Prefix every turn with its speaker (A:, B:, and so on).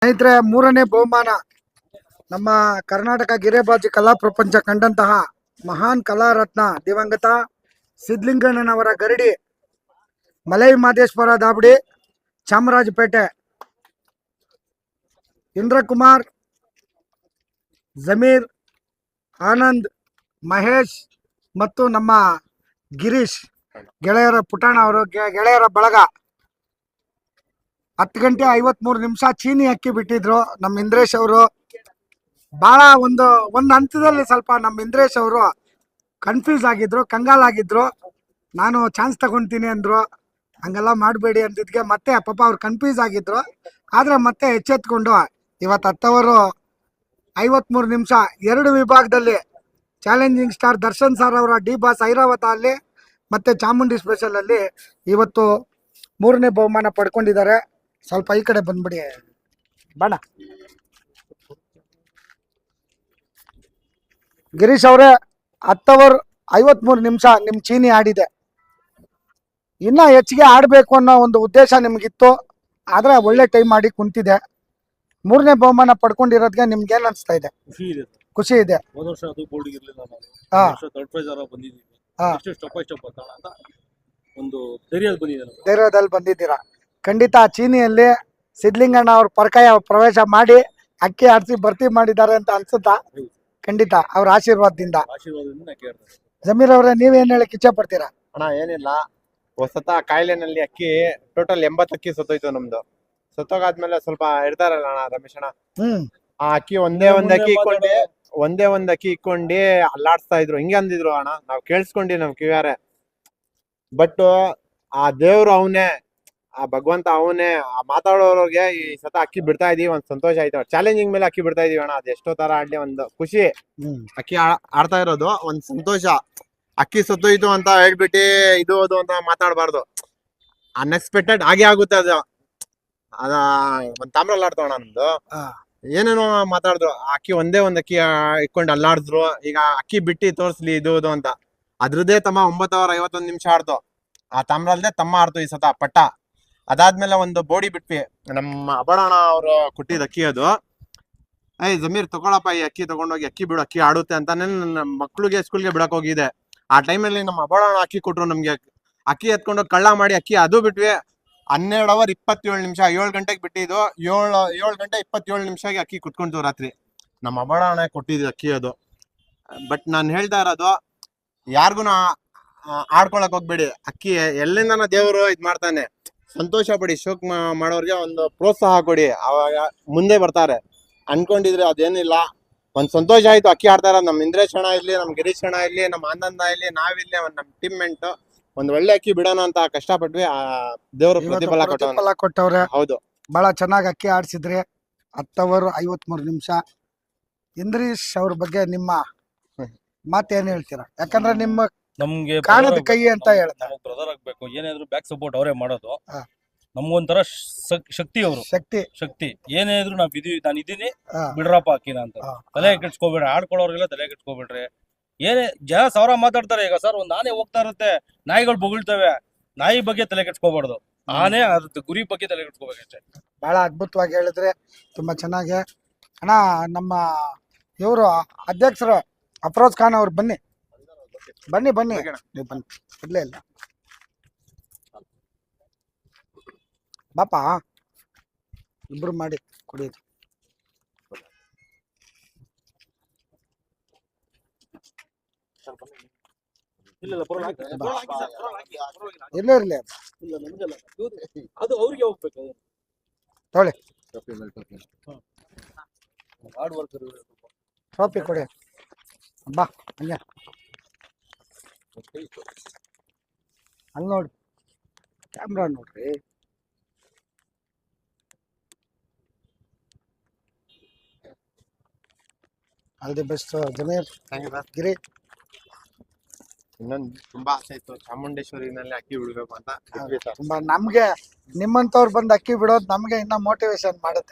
A: ಸ್ನೇಹಿತರೆ, ಮೂರನೇ ಬಹುಮಾನ ನಮ್ಮ ಕರ್ನಾಟಕ ಗಿರೆಬಾಜಿ ಕಲಾ ಪ್ರಪಂಚ ಕಂಡಂತಹ ಮಹಾನ್ ಕಲಾರತ್ನ ದಿವಂಗತ ಸಿದ್ಲಿಂಗಣ್ಣನವರ ಗರಡಿ ಮಲೈ ಮಾದೇಶ್ವರ ದಾಬಡಿ ಚಾಮರಾಜಪೇಟೆ ಇಂದ್ರಕುಮಾರ್, ಜಮೀರ್, ಆನಂದ್, ಮಹೇಶ್ ಮತ್ತು ನಮ್ಮ ಗಿರೀಶ್ ಗೆಳೆಯರ ಪುಟಾಣ ಅವರು ಗೆಳೆಯರ ಬಳಗ 10 ಗಂಟೆ 53 ನಿಮಿಷ ಚೀನಿ ಅಕ್ಕಿ ಬಿಟ್ಟಿದ್ರು. ನಮ್ಮ ಇಂದ್ರೇಶ್ ಅವರು ಭಾಳ ಒಂದು ಹಂತದಲ್ಲಿ ಸ್ವಲ್ಪ ನಮ್ಮ ಇಂದ್ರೇಶ್ ಅವರು ಕನ್ಫ್ಯೂಸ್ ಆಗಿದ್ರು, ಕಂಗಾಲಾಗಿದ್ರು. ನಾನು ಚಾನ್ಸ್ ತಗೊತೀನಿ ಅಂದರು. ಹಂಗೆಲ್ಲ ಮಾಡಬೇಡಿ ಅಂತಿದ್ಗೆ ಮತ್ತೆ ಪಾಪ ಅವ್ರು ಕನ್ಫ್ಯೂಸ್ ಆಗಿದ್ರು. ಆದರೆ ಮತ್ತೆ ಎಚ್ಚೆತ್ಕೊಂಡು ಇವತ್ತು 10 ಓವರ್ 53 ನಿಮಿಷ 2 ವಿಭಾಗದಲ್ಲಿ ಚಾಲೆಂಜಿಂಗ್ ಸ್ಟಾರ್ ದರ್ಶನ್ ಸರ್ ಅವರ ಡಿ ಬಾಸ್ ಐರಾವತ ಅಲ್ಲಿ ಮತ್ತು ಚಾಮುಂಡಿ ಸ್ಪೆಷಲಲ್ಲಿ ಇವತ್ತು 3ನೇ ಬಹುಮಾನ ಪಡ್ಕೊಂಡಿದ್ದಾರೆ. ಸ್ವಲ್ಪ ಈ ಕಡೆ ಬಂದ್ಬಿಡಿ ಬಣ್ಣ. ಗಿರೀಶ್ ಅವರೇ, 10 ಓವರ್ 53 ನಿಮಿಷ ನಿಮ್ಮ ಚೀನಿ ಆಡಿದೆ. ಇನ್ನೂ ಹೆಚ್ಚಿಗೆ ಆಡಬೇಕು ಅನ್ನೋ ಒಂದು ಉದ್ದೇಶ ನಿಮಗಿತ್ತು. ಆದರೆ ಒಳ್ಳೆ ಟೈಮ್ ಆಡಿ ಕುಂತಿದೆ. 3ನೇ ಬಹುಮಾನ ಪಡ್ಕೊಂಡಿರೋದಕ್ಕೆ ನಿಮ್ಗೆ ಏನು ಅನಿಸ್ತಾ ಇದೆ? ಖುಷಿ ಇದೆ. ಧೈರ್ಯದಲ್ಲಿ ಬಂದಿದ್ದೀರಾ. ಖಂಡಿತ ಚೀನಿಯಲ್ಲಿ ಸಿದ್ಲಿಂಗಣ್ಣ ಅವ್ರ ಪರಕಾಯ ಪ್ರವೇಶ ಮಾಡಿ ಅಕ್ಕಿ ಆಡಿಸಿ ಭರ್ತಿ ಮಾಡಿದ್ದಾರೆ ಅಂತ ಅನ್ಸುತ್ತಾ? ಖಂಡಿತ ಅವ್ರ ಆಶೀರ್ವಾದದಿಂದ. ಜಮೀರ್ ಅವರೇ, ನೀವೇನ್ ಹೇಳಕ್ ಇಚ್ಛೆ ಪಡ್ತೀರಾ?
B: ಅಣ್ಣ ಏನಿಲ್ಲ, ಹೊಸತ ಕಾಯಿಲೆನಲ್ಲಿ ಅಕ್ಕಿ ಟೋಟಲ್ 80 ಅಕ್ಕಿ ಸತ್ತೋಯ್ತು ನಮ್ದು. ಸತ್ತೋಗಾದ್ಮೇಲೆ ಸ್ವಲ್ಪ ಇರ್ತಾರಲ್ಲ ಅಣ್ಣ ರಮೇಶ್ ಅಣ್ಣ, ಆ ಅಕ್ಕಿ ಒಂದೇ ಒಂದ್ ಅಕ್ಕಿ ಇಕ್ಕೊಂಡು ಅಲ್ಲಾಡ್ಸ್ತಾ ಇದ್ರು. ಹಿಂಗೆ ಅಂದಿದ್ರು ಅಣ್ಣ, ನಾವ್ ಕೇಳಿಸ್ಕೊಂಡಿ ನಮ್ ಕಿವ್ಯಾರೆ. ಬಟ್ ಆ ದೇವ್ರು ಅವನೇ, ಆ ಭಗವಂತ ಅವನೇ. ಆ ಮಾತಾಡೋರಿಗೆ ಈ ಸತ ಅಕ್ಕಿ ಬಿಡ್ತಾ ಇದೀವಿ, ಒಂದ್ ಸಂತೋಷ ಆಯ್ತು. ಚಾಲೆಂಜಿಂಗ್ ಮೇಲೆ ಅಕ್ಕಿ ಬಿಡ್ತಾ ಇದೀವಿ ಅಣ್ಣ, ಅದ್ ಎಷ್ಟೋ ತರ ಆಡ್ಲಿ ಒಂದು ಖುಷಿ. ಅಕ್ಕಿ ಆಡ್ತಾ ಇರೋದು ಒಂದ್ ಸಂತೋಷ. ಅಕ್ಕಿ ಸತ್ತೋಯ್ತು ಅಂತ ಹೇಳ್ಬಿಟ್ಟು ಇದು ಅದು ಅಂತ ಮಾತಾಡಬಾರ್ದು. ಅನ್ಎಕ್ಸ್ಪೆಕ್ಟೆಡ್ ಆಗೇ ಆಗುತ್ತೆ ಅದು. ಅದ ಒಂದ್ ತಾಮ್ರಲ್ಲಿ ಆಡ್ತೋಣ ನಮ್ದು, ಏನೇನೋ ಮಾತಾಡಿದ್ರು. ಅಕ್ಕಿ ಒಂದೇ ಒಂದ್ ಅಕ್ಕಿ ಇಟ್ಕೊಂಡು ಅಲ್ಲಾಡಿದ್ರು. ಈಗ ಅಕ್ಕಿ ಬಿಟ್ಟು ತೋರ್ಸ್ಲಿ ಇದು ಅದು ಅಂತ. ಅದ್ರದ್ದೇ ತಮ್ಮ 9 ಓವರ್ 51 ನಿಮಿಷ ಆಡ್ತು. ಆ ತಾಮ್ರಲ್ದೇ ತಮ್ಮ ಆಡ್ತು ಈ ಸತ ಪಟ್ಟ. ಅದಾದ್ಮೇಲೆ ಒಂದು ಬೋಡಿ ಬಿಟ್ವಿ, ನಮ್ಮ ಅಬಡಣ ಅವ್ರು ಕೊಟ್ಟಿದ್ ಅಕ್ಕಿ ಅದು. ಜಮೀರ್ ತಗೊಳಪ್ಪ, ಈ ಅಕ್ಕಿ ತಗೊಂಡೋಗಿ ಅಕ್ಕಿ ಬಿಡು, ಅಕ್ಕಿ ಆಡುತ್ತೆ ಅಂತಾನೆ ನನ್ನ ಮಕ್ಳಿಗೆ ಸ್ಕೂಲ್ಗೆ ಬಿಡಕ್ ಹೋಗಿದೆ. ಆ ಟೈಮಲ್ಲಿ ನಮ್ಮ ಅಬಡಣ ಅಕ್ಕಿ ಕೊಟ್ರು ನಮ್ಗೆ. ಅಕ್ಕಿ ಎತ್ಕೊಂಡೋಗಿ ಕಳ್ಳ ಮಾಡಿ ಅಕ್ಕಿ ಅದು ಬಿಟ್ವಿ. 12 ಓವರ್ 27 ನಿಮಿಷ, 7 ಗಂಟೆಗೆ ಬಿಟ್ಟಿದ್ದು. 7 ಗಂಟೆ 27 ನಿಮಿಷಕ್ಕೆ ಅಕ್ಕಿ ಕುತ್ಕೊಂತು ರಾತ್ರಿ. ನಮ್ಮ ಅಬಡಣ ಕೊಟ್ಟಿದ್ದು ಅಕ್ಕಿ ಅದು. ಬಟ್ ನಾನು ಹೇಳ್ತಾ ಇರೋದು, ಯಾರಿಗೂ ಆಡ್ಕೊಳಕ್ ಹೋಗ್ಬೇಡಿ. ಅಕ್ಕಿ ಎಲ್ಲಿಂದನ ದೇವರು ಇದ್ ಮಾಡ್ತಾನೆ. ಸಂತೋಷ ಪಡಿ, ಶೋಕ್ ಮಾಡೋರ್ಗೆ ಒಂದು ಪ್ರೋತ್ಸಾಹ ಕೊಡಿ, ಅವಾಗ ಮುಂದೆ ಬರ್ತಾರೆ. ಅನ್ಕೊಂಡಿದ್ರೆ ಅದೇನಿಲ್ಲ, ಒಂದ್ ಸಂತೋಷ ಆಯ್ತು ಅಕ್ಕಿ ಆಡ್ತಾ ಇರೋದು. ನಮ್ ಇಂದ್ರೇಶ್ ಅಣ್ಣ ಇರ್ಲಿ, ನಮ್ ಗಿರೀಶ್ ಅಣ್ಣ ಇರ್ಲಿ, ನಮ್ ಆನಂದ ಇರ್ಲಿ, ನಾವಿರ್ಲಿ, ನಮ್ ಟೀಮ್ ಮೆಂಟ್ ಒಂದ್ ಒಳ್ಳೆ ಅಕ್ಕಿ ಬಿಡೋಣ ಅಂತ ಕಷ್ಟಪಟ್ವಿ. ಆ ದೇವ್ರು ಪ್ರತಿಫಲ
A: ಕೊಟ್ಟವ್ರೆ.
B: ಹೌದು,
A: ಬಹಳ ಚೆನ್ನಾಗಿ ಅಕ್ಕಿ ಆಡ್ಸಿದ್ರಿ. 10 ಓವರ್ 53 ನಿಮಿಷ. ಇಂದ್ರೀಶ್ ಅವ್ರ ಬಗ್ಗೆ ನಿಮ್ಮ ಮಾತೇನ್ ಹೇಳ್ತೀರಾ? ಯಾಕಂದ್ರೆ ನಿಮ್ಮ
C: ನಮ್ಗೆ
A: ಕಾಣದ ಕೈ ಅಂತ ಹೇಳ್ತಾರೆ.
C: ಬ್ರದರ್ ಆಗ್ಬೇಕು, ಏನಾದ್ರು ಬ್ಯಾಕ್ ಸಪೋರ್ಟ್ ಅವರೇ ಮಾಡೋದು. ನಮ್ಗೊಂಥರ ಶಕ್ತಿ ಅವರು, ಶಕ್ತಿ. ಏನೇ ಇದ್ರು ನಾವ್ ನಾನು ಇದೀನಿ, ಬಿಡ್ರಪ್ಪ ಅಕ್ಕಿನ ಅಂತ. ತಲೆ ಕೆಡ್ಸ್ಕೊಬೇಡ್ರಿ, ಆಡ್ಕೊಳ್ಳೋರ್ಗೆಲ್ಲ ತಲೆ ಕೆಡ್ಸ್ಕೊಬೇಡ್ರಿ. ಏನೇ ಜನ ಸಾವಿರ ಮಾತಾಡ್ತಾರೆ. ಈಗ ಸರ್, ಒಂದ್ ಆನೆ ಹೋಗ್ತಾ ಇರುತ್ತೆ, ನಾಯಿಗಳು ಬೊಗಳ್ತವೆ. ನಾಯಿ ಬಗ್ಗೆ ತಲೆ ಕೆಡ್ಸ್ಕೊಬಾರ್ದು, ಆನೆ ಅದ್ರ ಗುರಿ ಬಗ್ಗೆ ತಲೆ ಕೆಡ್ಸ್ಕೋಬೇಕಷ್ಟೇ.
A: ಬಹಳ ಅದ್ಭುತವಾಗಿ ಹೇಳಿದ್ರೆ, ತುಂಬಾ ಚೆನ್ನಾಗಿ. ಅಣ್ಣ, ನಮ್ಮ ಇವರು ಅಧ್ಯಕ್ಷರು ಅಫರೋಜ್ ಖಾನ್ ಅವ್ರು ಬನ್ನಿ ಬನ್ನಿ ಬನ್ನಿ ನೀವು ಬನ್ನಿ. ಇರ್ಲೇ ಇಲ್ಲ ಬಾಪ, ಇಬ್ರು ಮಾಡಿ ಕುಡಿಯೋದು. ಇರ್ಲೇ ಇರ್ಲಿ,
C: ಅದು ಅವ್ರಿಗೆ ಹೋಗ್ಬೇಕು.
A: ತೊಗೊಳ್ಳಿ, ಟ್ರೋಫಿ ಕೊಡಿ. ಬಾ ಹಂಗೆ ಅಲ್ಲಿ ನೋಡಿ, ಕ್ಯಾಮ್ರಾ ನೋಡ್ರಿ. ಆಲ್ ದಿ ಬೆಸ್ಟ್ ಜಮೀರ್, ಗಿರಿ.
B: ಇನ್ನೊಂದು ತುಂಬಾ ಆಸೆ ಇತ್ತು, ಚಾಮುಂಡೇಶ್ವರಿನಲ್ಲಿ ಅಕ್ಕಿ ಬಿಡ್ಬೇಕು ಅಂತ.
A: ತುಂಬಾ ನಮ್ಗೆ ನಿಮ್ಮಂತವ್ರು ಬಂದು ಅಕ್ಕಿ ಬಿಡೋದು ನಮ್ಗೆ ಇನ್ನ ಮೋಟಿವೇಶನ್ ಮಾಡುತ್ತೆ.